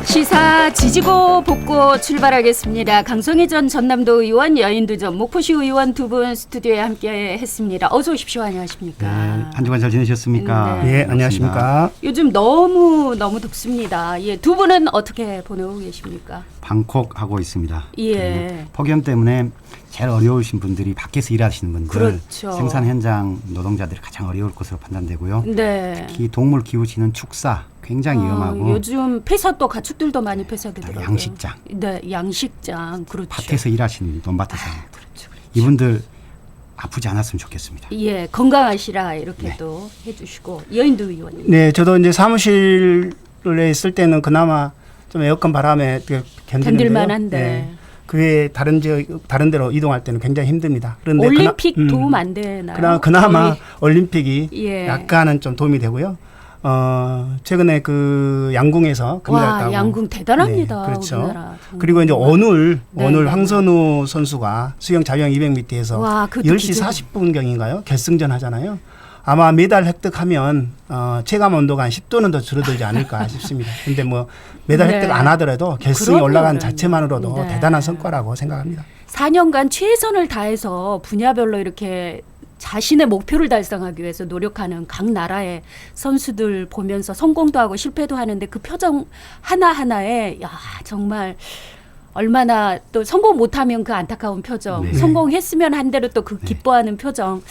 시사 지지고 볶고 출발하겠습니다. 강성희 전 전남도 의원, 여인도 전 목포시 의원 두 분 스튜디오에 함께 했습니다. 어서 오십시오. 안녕하십니까. 네, 한 주간 잘 지내셨습니까? 네. 예, 안녕하십니까. 요즘 너무 덥습니다. 예, 두 분은 어떻게 보내고 계십니까? 방콕 하고 있습니다. 예. 폭염 때문에 제일 어려우신 분들이 밖에서 일하시는 분들, 그렇죠. 생산 현장 노동자들이 가장 어려울 것으로 판단되고요. 네. 특히 동물 키우시는 축사 굉장히 위험하고 요즘 폐사 또 가축들도 많이 폐사되더라고요. 양식장. 네, 양식장. 그렇죠. 밭에서 일하시는 논밭에서 그렇죠. 이분들 아프지 않았으면 좋겠습니다. 예, 건강하시라 이렇게 네. 또 해주시고 여인도 의원님. 네, 저도 이제 사무실에 있을 때는 그나마 좀 에어컨 바람에 견딜 만한데. 네. 그 외에 다른 데로 이동할 때는 굉장히 힘듭니다. 그런데 올림픽 도움 안 되나요? 그나마 올림픽이 예. 약간은 좀 도움이 되고요. 최근에 그 양궁에서 금메달 따고. 양궁 대단합니다. 네, 그렇죠. 우리나라. 그리고 이제 오늘 네. 황선우 선수가 수영 자유형 200m에서 와, 그것도 10시 기대돼. 40분경인가요? 결승전 하잖아요. 아마 메달 획득하면 체감 온도가 한 10도는 더 줄어들지 않을까 싶습니다. 근데 뭐 메달 네. 획득 안 하더라도 결승에 그러면은, 올라간 자체만으로도 네. 대단한 성과라고 생각합니다. 4년간 최선을 다해서 분야별로 이렇게 자신의 목표를 달성하기 위해서 노력하는 각 나라의 선수들 보면서 성공도 하고 실패도 하는데 그 표정 하나하나에 야 정말 얼마나 또 성공 못하면 그 안타까운 표정, 네. 성공했으면 한 대로 또 그 기뻐하는 표정,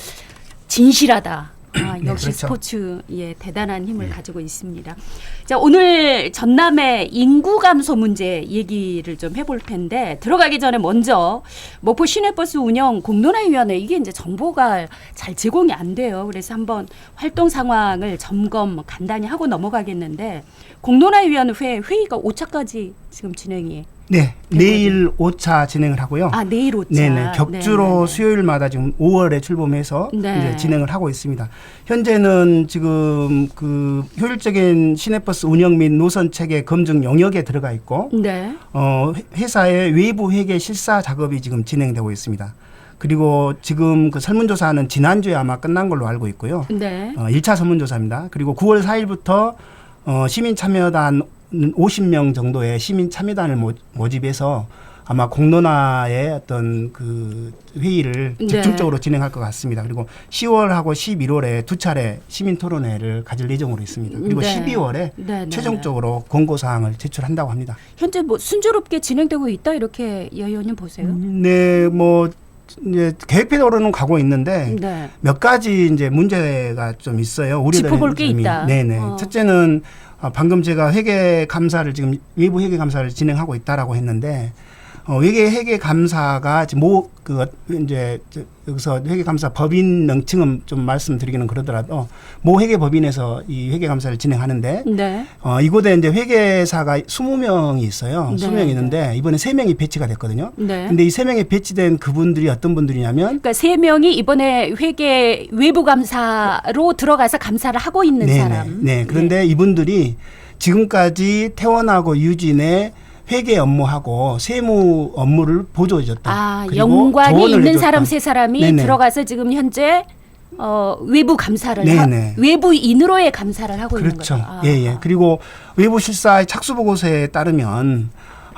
진실하다. 역시 그렇죠. 스포츠 대단한 힘을 가지고 있습니다. 자, 오늘 전남의 인구 감소 문제 얘기를 좀 해볼 텐데 들어가기 전에 먼저 목포 시내버스 운영 공론화위원회 이게 이제 정보가 잘 제공이 안 돼요. 그래서 한번 활동 상황을 점검 간단히 하고 넘어가겠는데 공론화위원회 회의가 5차까지 지금 진행이. 네, 내일 5차 진행을 하고요. 내일 5차. 네네, 격주로 네네네. 수요일마다 지금 5월에 출범해서 네. 이제 진행을 하고 있습니다. 현재는 지금 그 효율적인 시내버스 운영 및 노선 체계 검증 영역에 들어가 있고, 네. 회사의 외부 회계 실사 작업이 지금 진행되고 있습니다. 그리고 지금 그 설문조사는 지난주에 아마 끝난 걸로 알고 있고요. 네. 1차 설문조사입니다. 그리고 9월 4일부터 시민참여단 50명 정도의 시민참여단을 모집해서 아마 공론화의 어떤 그 회의를 네. 집중적으로 진행할 것 같습니다. 그리고 10월하고 11월에 두 차례 시민토론회를 가질 예정으로 있습니다. 그리고 네. 12월에 네, 네. 최종적으로 공고사항을 제출한다고 합니다. 현재 뭐 순조롭게 진행되고 있다 이렇게 여 의원님 보세요. 네, 뭐 이제 계획대로는 가고 있는데 네. 몇 가지 이제 문제가 좀 있어요. 우려되는 짚어볼 게 점이. 있다. 네네. 첫째는 방금 제가 회계 감사를 지금 외부 회계 감사를 진행하고 있다라고 했는데 회계 감사가 이제 여기서 회계 감사 법인 명칭은 좀 말씀드리기는 그러더라도 모 회계 법인에서 이 회계 감사를 진행하는데 네. 이곳에 이제 회계사가 20명이 있어요. 네. 20명이 있는데 이번에 3명이 배치가 됐거든요. 네. 근데 이 3명이 배치된 그분들이 어떤 분들이냐면 그러니까 3명이 이번에 회계 외부 감사로 들어가서 감사를 하고 있는 사람. 네. 그런데 이분들이 지금까지 태원하고 유진의 회계 업무하고 세무 업무를 보조해줬다. 그리고 연관이 조언을 있는 해줬다. 사람 3사람이 네네. 들어가서 지금 현재 외부 감사를 네네. 외부인으로의 감사를 하고 있는 그렇죠. 거죠. 예. 그리고 외부 실사의 착수 보고서에 따르면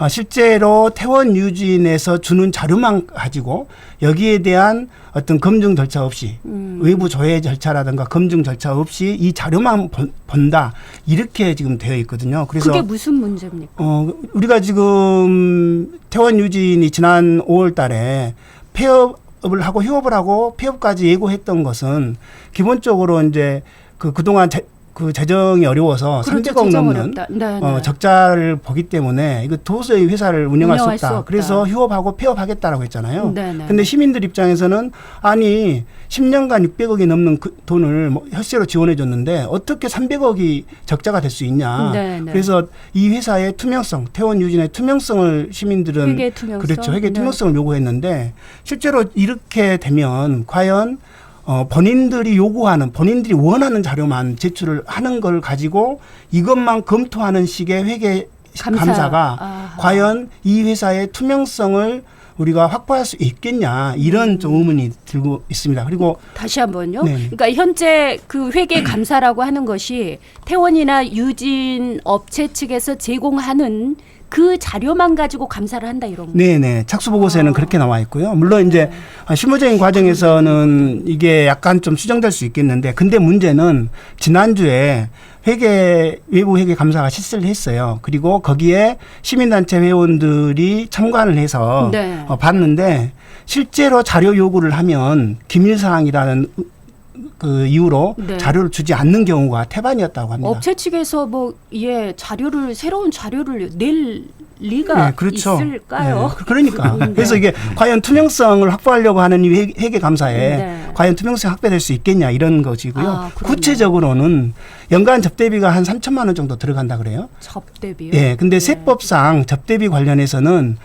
실제로 태원 유진에서 주는 자료만 가지고 여기에 대한 어떤 검증 절차 없이 외부 조회 절차라든가 검증 절차 없이 이 자료만 본다 이렇게 지금 되어 있거든요. 그래서 그게 무슨 문제입니까? 우리가 지금 태원 유진이 지난 5월달에 폐업을 하고 휴업을 하고 폐업까지 예고했던 것은 기본적으로 이제 그동안 그 재정이 어려워서 그렇죠. 300억 재정 넘는 어렵다. 네. 적자를 보기 때문에 이거 도저히 회사를 운영할 수 없다. 그래서 휴업하고 폐업하겠다라고 했잖아요. 네네. 근데 시민들 입장에서는 아니 10년간 600억이 넘는 그 돈을 혈세로 지원해 줬는데 어떻게 300억이 적자가 될 수 있냐. 네네. 그래서 이 회사의 투명성, 태원 유진의 투명성을 시민들은 회계 투명성. 그렇죠. 회계 네. 투명성을 요구했는데 실제로 이렇게 되면 과연 본인들이 요구하는 본인들이 원하는 자료만 제출을 하는 걸 가지고 이것만 검토하는 식의 회계 감사가 과연 이 회사의 투명성을 우리가 확보할 수 있겠냐 이런 좀 의문이 들고 있습니다. 그리고 다시 한번요. 네. 그러니까 현재 그 회계 감사라고 하는 것이 태원이나 유진 업체 측에서 제공하는 그 자료만 가지고 감사를 한다 이런 거. 네네 착수 보고서에는 그렇게 나와 있고요. 물론 이제 실무적인 과정에서는 이게 약간 좀 수정될 수 있겠는데, 근데 문제는 지난주에 외부 회계 감사가 실시를 했어요. 그리고 거기에 시민단체 회원들이 참관을 해서 네. 봤는데, 실제로 자료 요구를 하면 기밀사항이라는 그 이유로 네. 자료를 주지 않는 경우가 태반이었다고 합니다. 업체 측에서 새로운 자료를 낼 리가 네, 그렇죠. 있을까요? 네, 그러니까. 네. 그래서 이게 과연 투명성을 확보하려고 하는 이 회계 감사에 네. 과연 투명성이 확보될 수 있겠냐 이런 것이고요. 아, 그렇네요. 구체적으로는 연간 접대비가 한 3천만 원 정도 들어간다 그래요. 접대비요. 예. 근데 세법상 접대비 관련해서는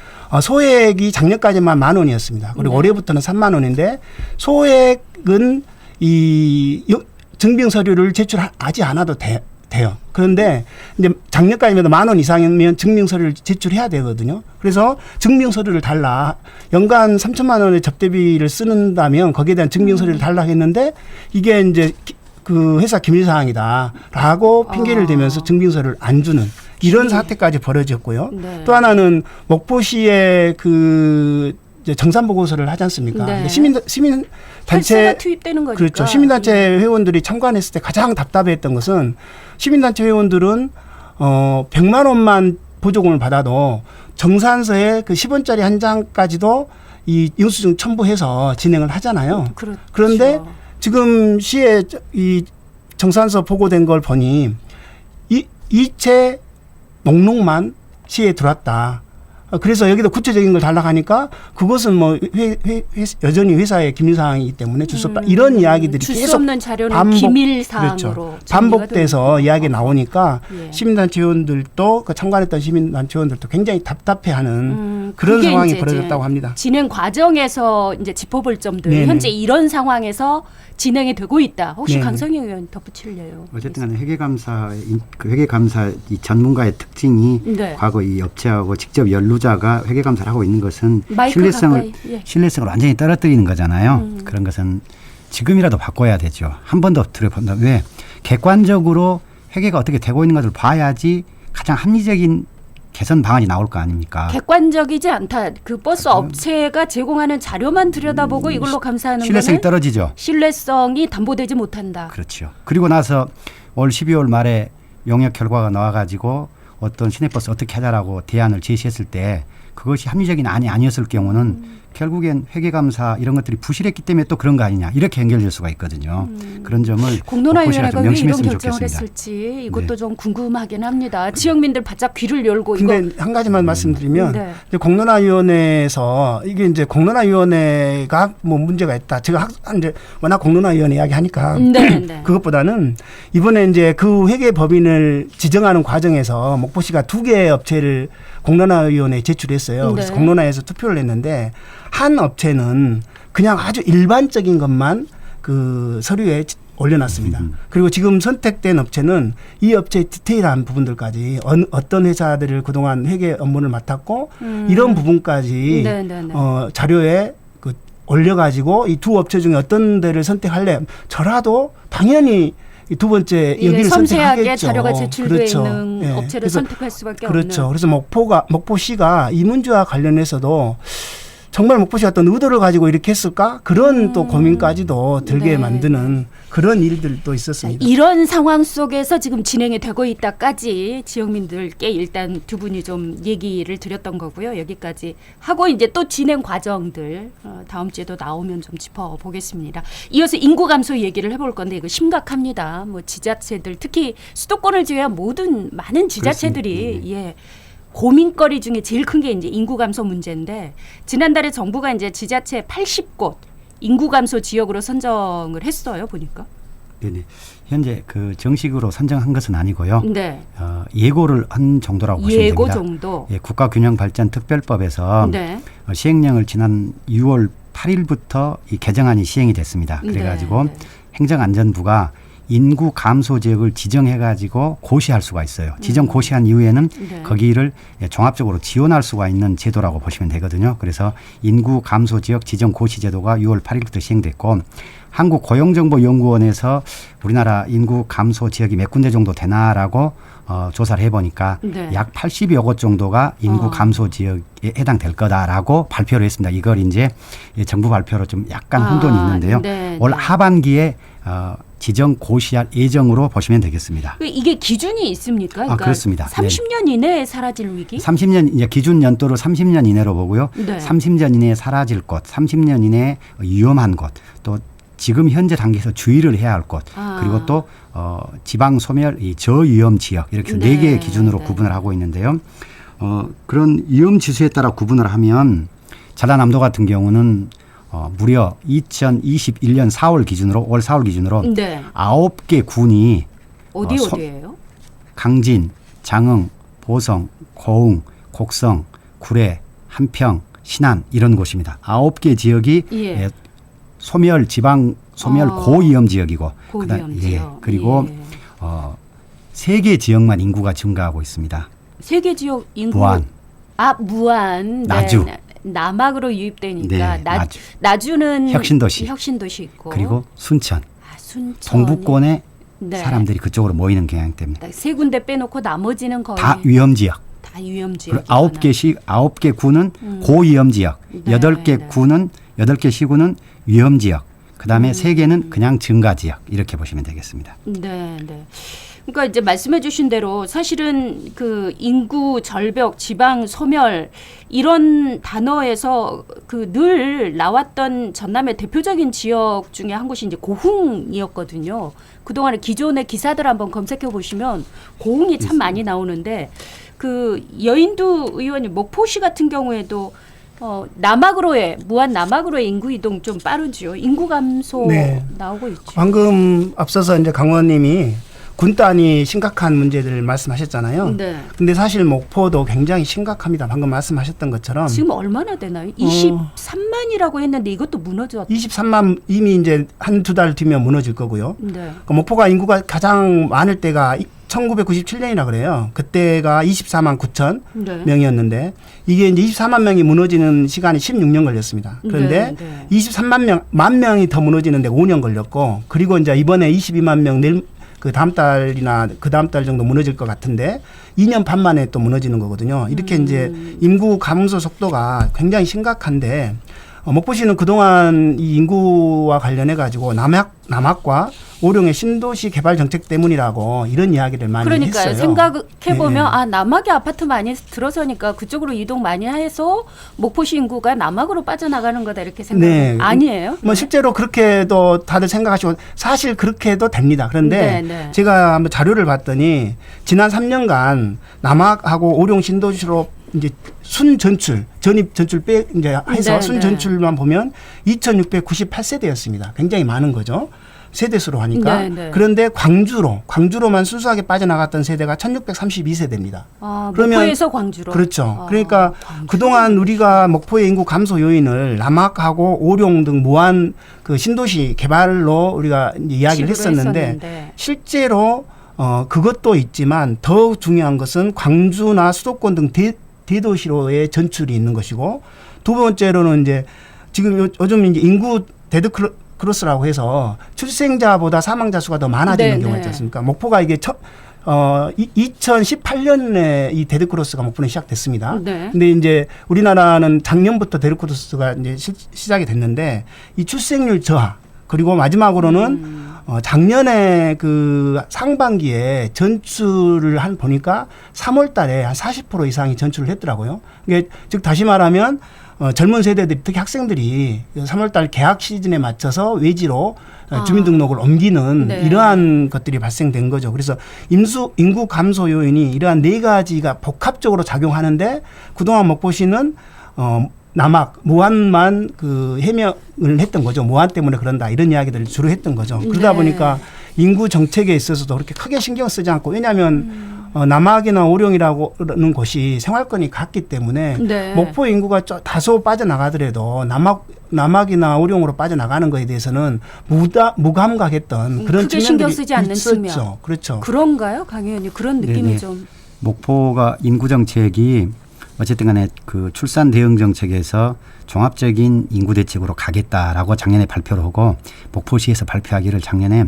소액이 작년까지만 10,000원이었습니다. 그리고 네. 올해부터는 3만 원인데, 소액은 이 증빙 서류를 제출하지 않아도 돼요. 그런데 이제 작년까지만 10,000원 이상이면 증빙 서류를 제출해야 되거든요. 그래서 증빙 서류를 달라. 연간 3천만 원의 접대비를 쓰는다면 거기에 대한 증빙 서류를 달라 했는데, 이게 이제 그 회사 기밀 사항이다라고 핑계를 대면서 증빙 서류를 안 주는 이런 사태까지 벌어졌고요. 네. 또 하나는 목포시에 그 이제 정산 보고서를 하지 않습니까? 네. 시민 단체 혈세가 투입되는 거니까. 그렇죠. 시민단체 회원들이 참관했을 때 가장 답답했던 것은, 시민단체 회원들은 100만 원만 보조금을 받아도 정산서에 그 10원짜리 한 장까지도 이 영수증 첨부해서 진행을 하잖아요. 그렇죠. 그런데 지금 시에 이 정산서 보고된 걸 보니 이체 목록만 시에 들어왔다. 그래서 여기도 구체적인 걸 달라고 하니까 그것은 뭐 여전히 회사의 기밀사항이기 때문에 줄 수 없다. 이런 이야기들이 줄 수 계속 없는 자료는 기밀사항으로 그렇죠. 반복돼서 이야기 나오니까 예. 시민단체 회원들도 그 참관했던 시민단체 회원들도 굉장히 답답해하는 그런 그게 상황이 이제 벌어졌다고 합니다. 진행 과정에서 이제 짚어볼 점들, 네네. 현재 이런 상황에서 진행이 되고 있다. 혹시 네네. 강성희 의원 덧붙일래요? 어쨌든 간에 그 회계감사 이 전문가의 특징이 네. 과거 이 업체하고 직접 연루자가 회계감사를 하고 있는 것은 마이크 가까이, 예. 신뢰성을 완전히 떨어뜨리는 거잖아요. 그런 것은 지금이라도 바꿔야 되죠. 한 번 더 들어본다. 왜? 객관적으로 회계가 어떻게 되고 있는 것을 봐야지 가장 합리적인 개선 방안이 나올 거 아닙니까? 객관적이지 않다. 그 버스 업체가 제공하는 자료만 들여다보고 이걸로 감사하는 신뢰성이 거는 떨어지죠. 신뢰성이 담보되지 못한다. 그렇죠. 그리고 나서 올 12월 말에 용역 결과가 나와가지고 어떤 시내버스 어떻게 하자라고 대안을 제시했을 때 그것이 합리적인 안이 아니었을 경우는 결국엔 회계감사 이런 것들이 부실했기 때문에 또 그런 거 아니냐 이렇게 연결될 수가 있거든요. 그런 점을 공론화위원회가 좀 왜 이런 명심했으면 결정을 좋겠습니다. 했을지 이것도 네. 좀 궁금하긴 합니다. 지역민들 바짝 귀를 열고 근데 한 가지만 말씀드리면, 네. 이제 공론화위원회에서 이게 이제 공론화위원회가 뭐 문제가 있다. 제가 이제 워낙 공론화위원회 이야기하니까 네, 네. 그것보다는 이번에 이제 그 회계 법인을 지정하는 과정에서 목포시가 2개의 업체를 공론화위원회에 제출했어요. 그래서 네. 공론화에서 투표를 했는데, 한 업체는 그냥 아주 일반적인 것만 그 서류에 올려놨습니다. 그리고 지금 선택된 업체는 이 업체의 디테일한 부분들까지 어떤 회사들을 그동안 회계 업무를 맡았고 이런 부분까지 네, 네, 네. 자료에 그 올려가지고 이 두 업체 중에 어떤 데를 선택할래? 저라도 당연히 이 두 번째 예, 여기를 섬세하게 선택하겠죠. 자료가 제출되어 그렇죠. 있는 예. 업체를 그래서 선택할 수밖에 그렇죠. 없는. 그래서 목포시가 이 문제와 관련해서도 정말 목포시가 어떤 의도를 가지고 이렇게 했을까? 그런 또 고민까지도 들게 네. 만드는 그런 일들도 있었습니다. 이런 상황 속에서 지금 진행이 되고 있다까지 지역민들께 일단 두 분이 좀 얘기를 드렸던 거고요. 여기까지 하고 이제 또 진행 과정들 다음 주에도 나오면 좀 짚어보겠습니다. 이어서 인구 감소 얘기를 해볼 건데 이거 심각합니다. 뭐 지자체들 특히 수도권을 제외한 많은 지자체들이 예. 고민거리 중에 제일 큰 게 이제 인구 감소 문제인데, 지난달에 정부가 이제 지자체 80곳 인구 감소 지역으로 선정을 했어요. 보니까. 네네. 현재 그 정식으로 선정한 것은 아니고요. 네. 예고를 한 정도라고 보시면 예고 됩니다. 정도. 예, 국가균형발전특별법에서 네. 시행령을 지난 6월 8일부터 이 개정안이 시행이 됐습니다. 그래가지고 네. 행정안전부가 인구 감소 지역을 지정해 가지고 고시할 수가 있어요. 지정 고시한 이후에는 네. 거기를 종합적으로 지원할 수가 있는 제도라고 보시면 되거든요. 그래서 인구 감소 지역 지정 고시 제도가 6월 8일부터 시행됐고 한국고용정보연구원에서 우리나라 인구 감소 지역이 몇 군데 정도 되나라고 조사를 해보니까 네. 약 80여 곳 정도가 인구 감소 지역에 해당될 거다라고 발표를 했습니다. 이걸 이제 정부 발표로 좀 약간 혼돈이 있는데요. 네, 올 네. 하반기에 지정 고시할 예정으로 보시면 되겠습니다. 이게 기준이 있습니까? 그러니까 그렇습니다. 30년 이내에 사라질 위기? 30년 이제 기준 연도로 30년 이내로 보고요. 네. 30년 이내에 사라질 곳, 30년 이내에 위험한 곳, 또 지금 현재 단계에서 주의를 해야 할 곳, 그리고 또 지방 소멸 이 저위험 지역 이렇게 해서 네 개의 기준으로 구분을 하고 있는데요. 그런 위험 지수에 따라 구분을 하면 전라남도 같은 경우는 무려 2021년 4월 기준으로 올 4월 기준으로 네. 9개 군이 어디예요? 강진, 장흥, 보성, 고흥, 곡성, 구례, 한평, 신안 이런 곳입니다. 9개 지역이 예. 소멸 지방 소멸 고위험 지역이고 고위험 지역. 그리고 예. 3개 지역만 인구가 증가하고 있습니다. 세계 지역 인구 무안, 무안, 나주. 네. 남학으로 유입되니까 네, 나주. 나주는 혁신도시. 혁신도시 있고 그리고 순천, 순천 동북권에 네. 사람들이 그쪽으로 모이는 경향 때문에 세 군데 빼놓고 나머지는 거의 다 위험 지역. 다 위험 지역. 그리고 9개 구는 고위험 지역, 네, 8개 네. 구는 8개 시구는 위험 지역. 그다음에 3개는 그냥 증가 지역 이렇게 보시면 되겠습니다. 네, 네. 그러니까 이제 말씀해 주신 대로 사실은 그 인구 절벽, 지방 소멸 이런 단어에서 그 늘 나왔던 전남의 대표적인 지역 중에 한 곳이 이제 고흥이었거든요. 그동안에 기존의 기사들 한번 검색해 보시면 고흥이 참 많이 나오는데 그 여인두 의원님 목포시 같은 경우에도 남학으로의 무한 남학으로의 인구 이동 좀 빠르죠. 인구 감소 네. 나오고 있죠. 방금 앞서서 이제 강 의원님이 군단이 심각한 문제들을 말씀하셨잖아요. 네. 근데 사실 목포도 굉장히 심각합니다. 방금 말씀하셨던 것처럼 지금 얼마나 되나요? 23만이라고 했는데 이것도 무너졌. 23만 이미 이제 한두 달 뒤면 무너질 거고요. 네. 그러니까 목포가 인구가 가장 많을 때가 1997년이라 그래요. 그때가 24만 9천 네. 명이었는데 이게 이제 24만 명이 무너지는 시간이 16년 걸렸습니다. 그런데 네, 네. 23만 명이 더 무너지는데 5년 걸렸고 그리고 이제 이번에 22만 명 내일 그 다음 달이나 그 다음 달 정도 무너질 것 같은데 2년 반 만에 또 무너지는 거거든요. 이렇게 이제 인구 감소 속도가 굉장히 심각한데 목포시는 그동안 이 인구와 관련해 가지고 남학과 오룡의 신도시 개발 정책 때문이라고 이런 이야기를 많이 그러니까요. 했어요. 생각해 보면 네. 남학에 아파트 많이 들어서니까 그쪽으로 이동 많이 해서 목포시 인구가 남학으로 빠져나가는 거다 이렇게 생각. 네. 아니에요? 뭐 실제로 그렇게도 다들 생각하시고 사실 그렇게 해도 됩니다. 그런데 네, 네. 제가 한번 자료를 봤더니 지난 3년간 남학하고 오룡 신도시로 이제 순 전출, 전입 전출 빼 이제 해서 네, 순 네. 전출만 보면 2,698세대였습니다. 굉장히 많은 거죠. 세대수로 하니까. 네, 네. 그런데 광주로만 순수하게 빠져나갔던 세대가 1,632세대입니다. 그러면 목포에서 광주로. 그렇죠. 그러니까 그동안 우리가 목포의 인구 감소 요인을 남학하고 오룡 등 무한 그 신도시 개발로 우리가 이제 이야기를 했었는데 실제로 그것도 있지만 더 중요한 것은 광주나 수도권 등 대도시로의 전출이 있는 것이고 두 번째로는 이제 지금 요즘 이제 인구 데드크로스라고 해서 출생자보다 사망자 수가 더 많아지는 네, 경우가 네. 있지 않습니까? 목포가 이게 2018년에 이 데드크로스가 목포는 시작됐습니다. 네. 근데 이제 우리나라는 작년부터 데드크로스가 이제 시작이 됐는데 이 출생률 저하 그리고 마지막으로는 작년에 그 상반기에 전출을 보니까 3월 달에 한 40% 이상이 전출을 했더라고요. 이게 즉 다시 말하면 젊은 세대들이 특히 학생들이 3월 달 개학 시즌에 맞춰서 외지로 주민등록을 옮기는 네. 이러한 것들이 발생된 거죠. 그래서 인구 감소 요인이 이러한 네 가지가 복합적으로 작용하는데 그동안 목포시는 남학 무한만 그 해명을 했던 거죠. 무한 때문에 그런다 이런 이야기들을 주로 했던 거죠. 그러다 네. 보니까 인구 정책에 있어서도 그렇게 크게 신경 쓰지 않고 왜냐하면 남학이나 오령이라는 곳이 생활권이 같기 때문에 네. 목포 인구가 다소 빠져나가더라도 남학이나 오령으로 빠져나가는 것에 대해서는 무감각했던 그런 크게 신경 측면들이 쓰지 않는 있었죠. 측면. 그렇죠. 그런가요, 강 의원님? 그런 느낌이 네네. 좀. 목포가 인구 정책이 어쨌든 간에 그 출산 대응 정책에서 종합적인 인구 대책으로 가겠다라고 작년에 발표를 하고 목포시에서 발표하기를 작년에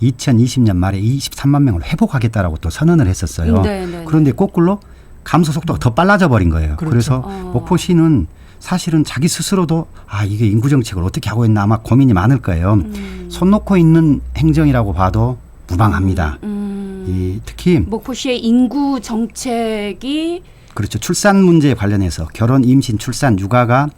2020년 말에 23만 명을 회복하겠다라고 또 선언을 했었어요. 네. 그런데 거꾸로 감소 속도가 더 빨라져 버린 거예요. 그렇죠. 그래서 목포시는 사실은 자기 스스로도 이게 인구 정책을 어떻게 하고 있나 아마 고민이 많을 거예요. 손 놓고 있는 행정이라고 봐도 무방합니다. 특히 목포시의 인구 정책이 그렇죠. 출산 문제에 관련해서 결혼, 임신, 출산, 육아가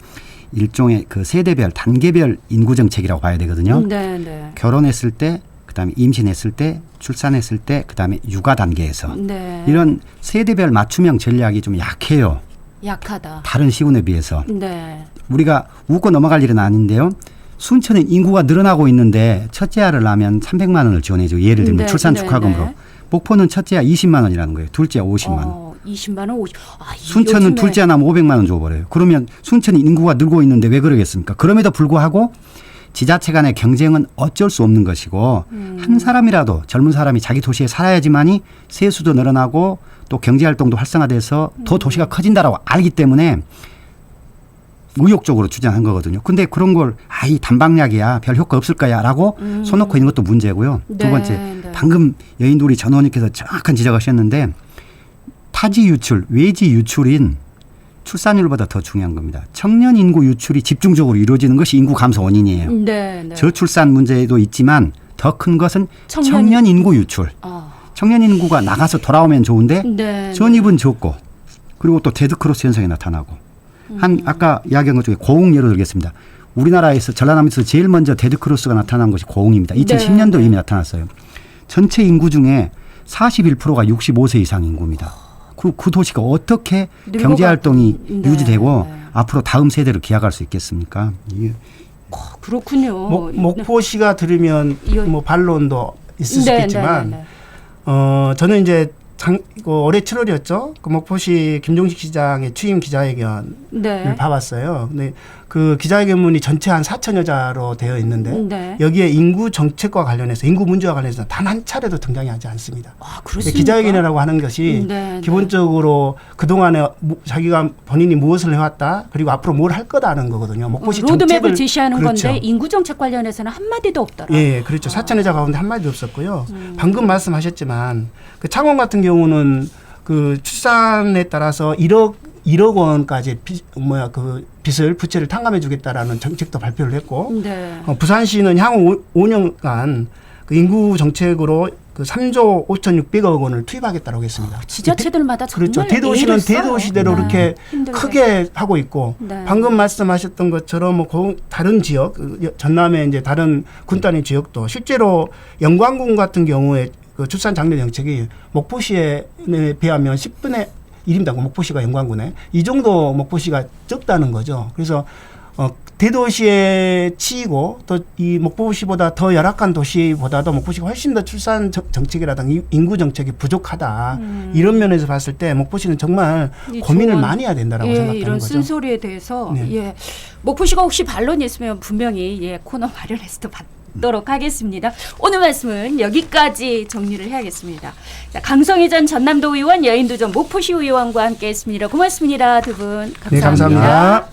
일종의 그 세대별, 단계별 인구 정책이라고 봐야 되거든요. 네. 결혼했을 때, 그다음에 임신했을 때, 출산했을 때, 그다음에 육아 단계에서 네. 이런 세대별 맞춤형 전략이 좀 약해요. 약하다. 다른 시군에 비해서. 네. 우리가 웃고 넘어갈 일은 아닌데요. 순천은 인구가 늘어나고 있는데 첫째 아를 낳으면 300만 원을 지원해줘. 예를 들면 네, 출산 네, 축하금으로. 네. 목포는 첫째 아 20만 원이라는 거예요. 둘째 아 50만 원. 20만 원, 50. 순천은 요즘에 둘째 하나면 500만 원 줘버려요. 그러면 순천이 인구가 늘고 있는데 왜 그러겠습니까? 그럼에도 불구하고 지자체 간의 경쟁은 어쩔 수 없는 것이고 한 사람이라도 젊은 사람이 자기 도시에 살아야지만이 세수도 늘어나고 또 경제활동도 활성화돼서 더 도시가 커진다라고 알기 때문에 의욕적으로 주장한 거거든요. 근데 그런 걸 이 단방약이야 별 효과 없을 거야 라고 손놓고 있는 것도 문제고요. 두 네, 번째 네. 방금 여인도 우리 전 의원님께서 정확한 지적하셨는데 타지 유출, 외지 유출인 출산율보다 더 중요한 겁니다. 청년 인구 유출이 집중적으로 이루어지는 것이 인구 감소 원인이에요. 네. 저출산 문제도 있지만 더 큰 것은 청년 청년 인구 유출. 아. 청년 인구가 나가서 돌아오면 좋은데 네. 전입은 적고 그리고 또 데드크로스 현상이 나타나고 아까 이야기한 것 중에 고흥 예로 들겠습니다. 우리나라에서 전라남에서 제일 먼저 데드크로스가 나타난 것이 고흥입니다. 2010년도 네. 이미 나타났어요. 전체 인구 중에 41%가 65세 이상 인구입니다. 그 도시가 어떻게 경제활동이 네. 유지되고 앞으로 다음 세대를 기약할 수 있겠습니까? 이게 그렇군요. 목포시가 들으면 뭐 반론도 있을 수 있겠지만 네. 저는 이제 올해 7월이었죠. 그 목포시 김종식 시장의 취임 기자회견을 네. 봐봤어요. 근데 그 기자회견문이 전체 한 4천여 자로 되어 있는데 네. 여기에 인구 정책과 관련해서 인구 문제와 관련해서 단 한 차례도 등장이 하지 않습니다. 그렇습니까? 기자회견이라고 하는 것이 네. 기본적으로 그동안에 자기가 본인이 무엇을 해왔다 그리고 앞으로 뭘 할 거다는 거거든요. 목포시 로드맵을 정책을 제시하는 그렇죠. 건데 인구 정책 관련해서는 한마디도 없더라. 예, 그렇죠. 4천여 자 가운데 한마디도 없었고요. 방금 말씀하셨지만 그 창원 같은 경우는 그 출산에 따라서 1억 원까지 빚을 부채를 탕감해 주겠다라는 정책도 발표를 했고 네. 부산시는 향후 5년간 그 인구 정책으로 그 3조 5,600억 원을 투입하겠다고 했습니다. 지자체들마다 정말 그렇죠. 대도시는 애를 써요. 대도시대로 네. 이렇게 힘들게. 크게 하고 있고 네. 방금 말씀하셨던 것처럼 뭐 다른 지역 전남의 이제 다른 군 단위 지역도 실제로 영광군 같은 경우에 그 출산 장려 정책이 목포시에 비하면 10분의 1입니다. 목포시가 영광군에 이 정도 목포시가 적다는 거죠. 그래서 대도시에 치이고 또 이 목포시보다 더 열악한 도시보다도 목포시가 훨씬 더 출산 정책이라든가 인구 정책이 부족하다. 이런 면에서 봤을 때 목포시는 정말 고민을 많이 해야 된다라고 생각하는 이런 거죠. 쓴소리에 대해서 네. 목포시가 혹시 반론이 있으면 분명히 코너 마련해서 또 받도록 하겠습니다. 오늘 말씀은 여기까지 정리를 해야겠습니다. 자, 강성희 전 전남도 의원, 여인도 전 목포시 의원과 함께했습니다. 고맙습니다, 두 분. 감사합니다. 네, 감사합니다.